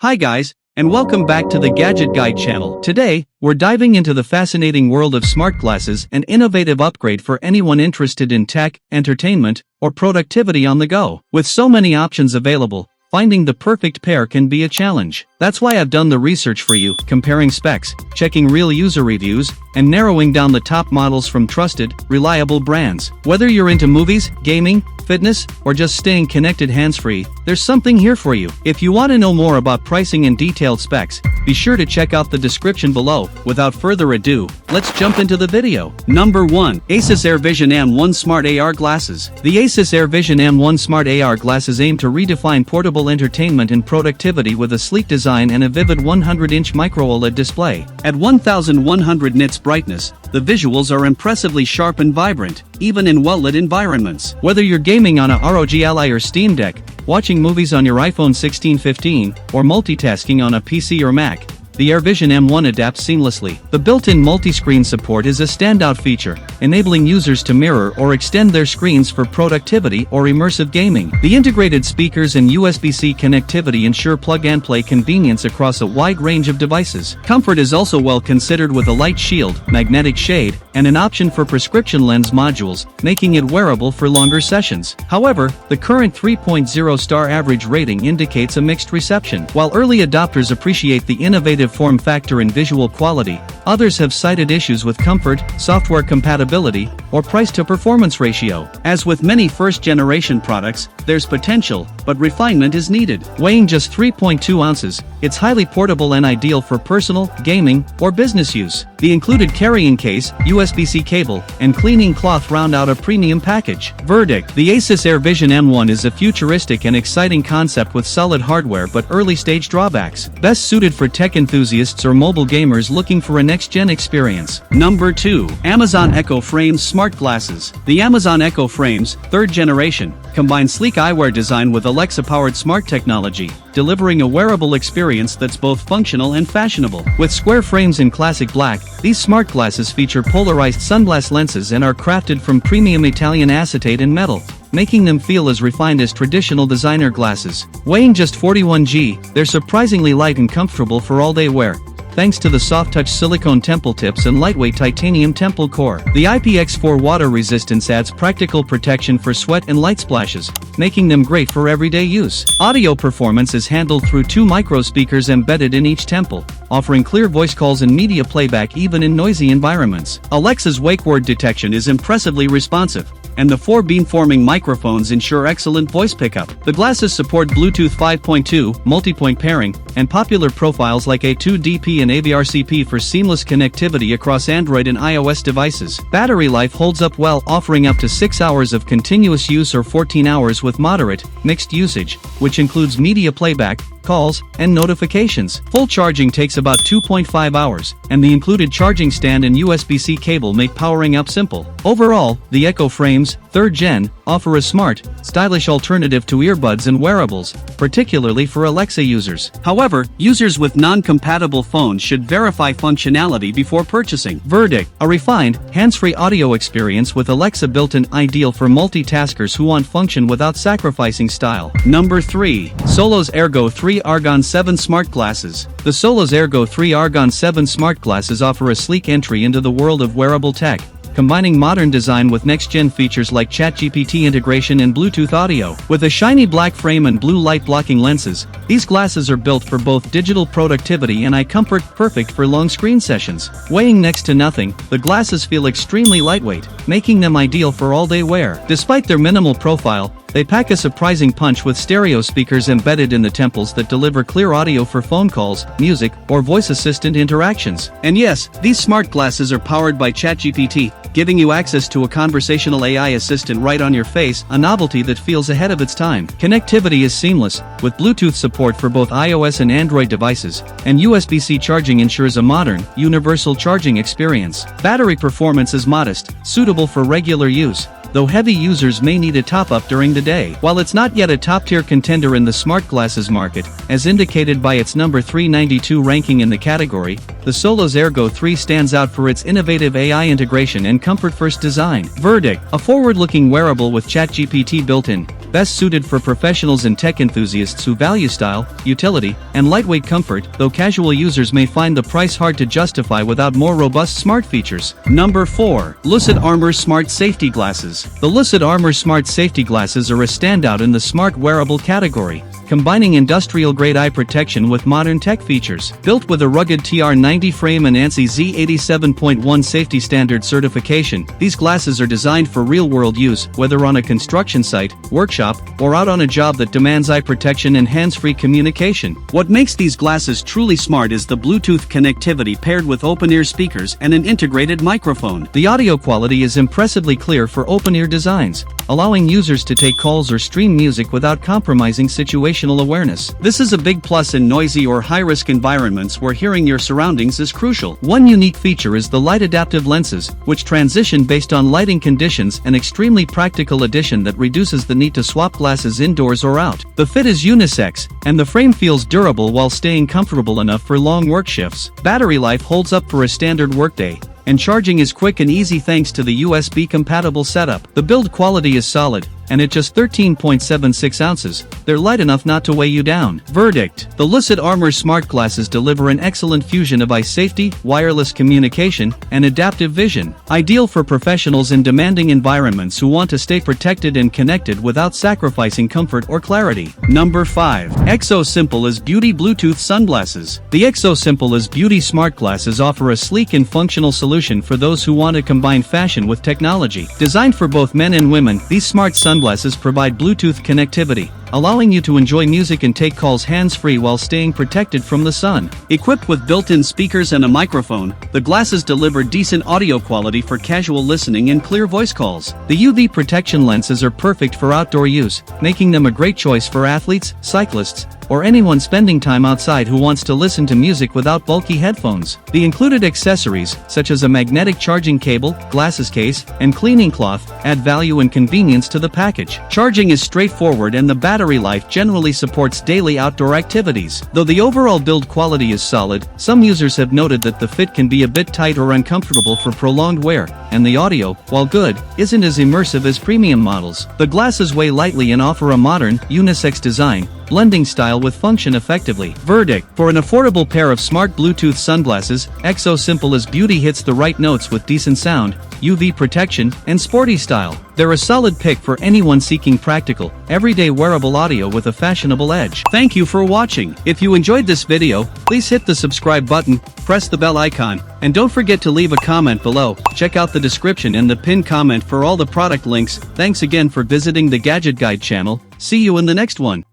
Hi guys, and welcome back to the Gadget Guide channel. Today, we're diving into the fascinating world of smart glasses, an innovative upgrade for anyone interested in tech, entertainment, or productivity on the go. With so many options available, finding the perfect pair can be a challenge. That's why I've done the research for you, comparing specs, checking real user reviews, and narrowing down the top models from trusted, reliable brands. Whether you're into movies, gaming, fitness, or just staying connected hands-free, there's something here for you. If you want to know more about pricing and detailed specs, be sure to check out the description below. Without further ado, let's jump into the video. Number 1. Asus AirVision M1 Smart AR Glasses. The Asus AirVision M1 Smart AR glasses aim to redefine portable entertainment and productivity with a sleek design and a vivid 100-inch micro-OLED display. At 1100 nits brightness, the visuals are impressively sharp and vibrant, even in well-lit environments. Whether you're gaming on a ROG Ally or Steam Deck, watching movies on your iPhone 16, 15, or multitasking on a PC or Mac, the AirVision M1 adapts seamlessly. The built-in multi-screen support is a standout feature, enabling users to mirror or extend their screens for productivity or immersive gaming. The integrated speakers and USB-C connectivity ensure plug-and-play convenience across a wide range of devices. Comfort is also well considered with a light shield, magnetic shade, and an option for prescription lens modules, making it wearable for longer sessions. However, the current 3.0-star average rating indicates a mixed reception. While early adopters appreciate the innovative form factor and visual quality, others have cited issues with comfort, software compatibility, or price-to-performance ratio. As with many first-generation products, there's potential, but refinement is needed. Weighing just 3.2 ounces, it's highly portable and ideal for personal, gaming, or business use. The included carrying case, USB-C cable, and cleaning cloth round out a premium package. Verdict: the Asus AirVision M1 is a futuristic and exciting concept with solid hardware but early-stage drawbacks. Best suited for tech enthusiasts or mobile gamers looking for a next-gen experience. Number 2. Amazon Echo Frames Smart Glasses. The Amazon Echo Frames, 3rd generation, combine sleek eyewear design with Alexa-powered smart technology, delivering a wearable experience that's both functional and fashionable. With square frames in classic black, these smart glasses feature polarized sunglass lenses and are crafted from premium Italian acetate and metal, making them feel as refined as traditional designer glasses. Weighing just 41 g, they're surprisingly light and comfortable for all-day wear, thanks to the soft-touch silicone temple tips and lightweight titanium temple core. The IPX4 water resistance adds practical protection for sweat and light splashes, making them great for everyday use. Audio performance is handled through 2 micro speakers embedded in each temple, offering clear voice calls and media playback even in noisy environments. Alexa's wake word detection is impressively responsive, and the 4 beamforming microphones ensure excellent voice pickup. The glasses support Bluetooth 5.2, multi-point pairing, and popular profiles like A2DP and AVRCP for seamless connectivity across Android and iOS devices. Battery life holds up well, offering up to 6 hours of continuous use or 14 hours with moderate, mixed usage, which includes media playback, calls, and notifications. Full charging takes about 2.5 hours, and the included charging stand and USB-C cable make powering up simple. Overall, the Echo Frames, 3rd Gen, offer a smart, stylish alternative to earbuds and wearables, particularly for Alexa users. However, users with non-compatible phones should verify functionality before purchasing. Verdict: a refined, hands-free audio experience with Alexa built-in, ideal for multitaskers who want function without sacrificing style. Number 3. Solos AirGo 3 Argon 7 Smart Glasses. The Solos AirGo 3 Argon 7 Smart Glasses offer a sleek entry into the world of wearable tech, combining modern design with next-gen features like ChatGPT integration and Bluetooth audio. With a shiny black frame and blue light-blocking lenses, these glasses are built for both digital productivity and eye comfort, perfect for long screen sessions. Weighing next to nothing, the glasses feel extremely lightweight, making them ideal for all-day wear. Despite their minimal profile, they pack a surprising punch with stereo speakers embedded in the temples that deliver clear audio for phone calls, music, or voice assistant interactions. And yes, these smart glasses are powered by ChatGPT, giving you access to a conversational AI assistant right on your face, a novelty that feels ahead of its time. Connectivity is seamless, with Bluetooth support for both iOS and Android devices, and USB-C charging ensures a modern, universal charging experience. Battery performance is modest, suitable for regular use, though heavy users may need a top-up during the day. While it's not yet a top-tier contender in the smart glasses market, as indicated by its number 392 ranking in the category, the Solos AirGo 3 stands out for its innovative AI integration and comfort-first design. Verdict: a forward-looking wearable with ChatGPT built-in, best suited for professionals and tech enthusiasts who value style, utility, and lightweight comfort, though casual users may find the price hard to justify without more robust smart features. Number 4. Lucid Armor Smart Safety Glasses. The Lucid Armor Smart Safety Glasses are a standout in the smart wearable category, combining industrial-grade eye protection with modern tech features. Built with a rugged TR90 frame and ANSI Z87.1 safety standard certification, these glasses are designed for real-world use, whether on a construction site, workshop, or out on a job that demands eye protection and hands-free communication. What makes these glasses truly smart is the Bluetooth connectivity paired with open-ear speakers and an integrated microphone. The audio quality is impressively clear for open-ear designs, allowing users to take calls or stream music without compromising situational awareness. This is a big plus in noisy or high-risk environments where hearing your surroundings is crucial. One unique feature is the light-adaptive lenses, which transition based on lighting conditions, an extremely practical addition that reduces the need to swap glasses indoors or out. The fit is unisex, and the frame feels durable while staying comfortable enough for long work shifts. Battery life holds up for a standard workday, and charging is quick and easy thanks to the USB-compatible setup. The build quality is solid, and at just 13.76 ounces, they're light enough not to weigh you down. Verdict: the Lucid Armor smart glasses deliver an excellent fusion of eye safety, wireless communication, and adaptive vision, ideal for professionals in demanding environments who want to stay protected and connected without sacrificing comfort or clarity. Number 5. ExoSimple as Beauty Bluetooth Sunglasses. The ExoSimple as Beauty smart glasses offer a sleek and functional solution for those who want to combine fashion with technology. Designed for both men and women, these smart sunglasses provide Bluetooth connectivity, allowing you to enjoy music and take calls hands-free while staying protected from the sun. Equipped with built-in speakers and a microphone, the glasses deliver decent audio quality for casual listening and clear voice calls. The UV protection lenses are perfect for outdoor use, making them a great choice for athletes, cyclists, or anyone spending time outside who wants to listen to music without bulky headphones. The included accessories, such as a magnetic charging cable, glasses case, and cleaning cloth, add value and convenience to the package. Charging is straightforward and the battery life generally supports daily outdoor activities. Though the overall build quality is solid, some users have noted that the fit can be a bit tight or uncomfortable for prolonged wear, and the audio, while good, isn't as immersive as premium models. The glasses weigh lightly and offer a modern, unisex design, blending style with function effectively. Verdict: for an affordable pair of smart Bluetooth sunglasses, ExoSimple as Beauty hits the right notes with decent sound, UV protection, and sporty style. They're a solid pick for anyone seeking practical, everyday wearable audio with a fashionable edge. Thank you for watching. If you enjoyed this video, please hit the subscribe button, press the bell icon, and don't forget to leave a comment below. Check out the description and the pinned comment for all the product links. Thanks again for visiting the Gadget Guide channel. See you in the next one.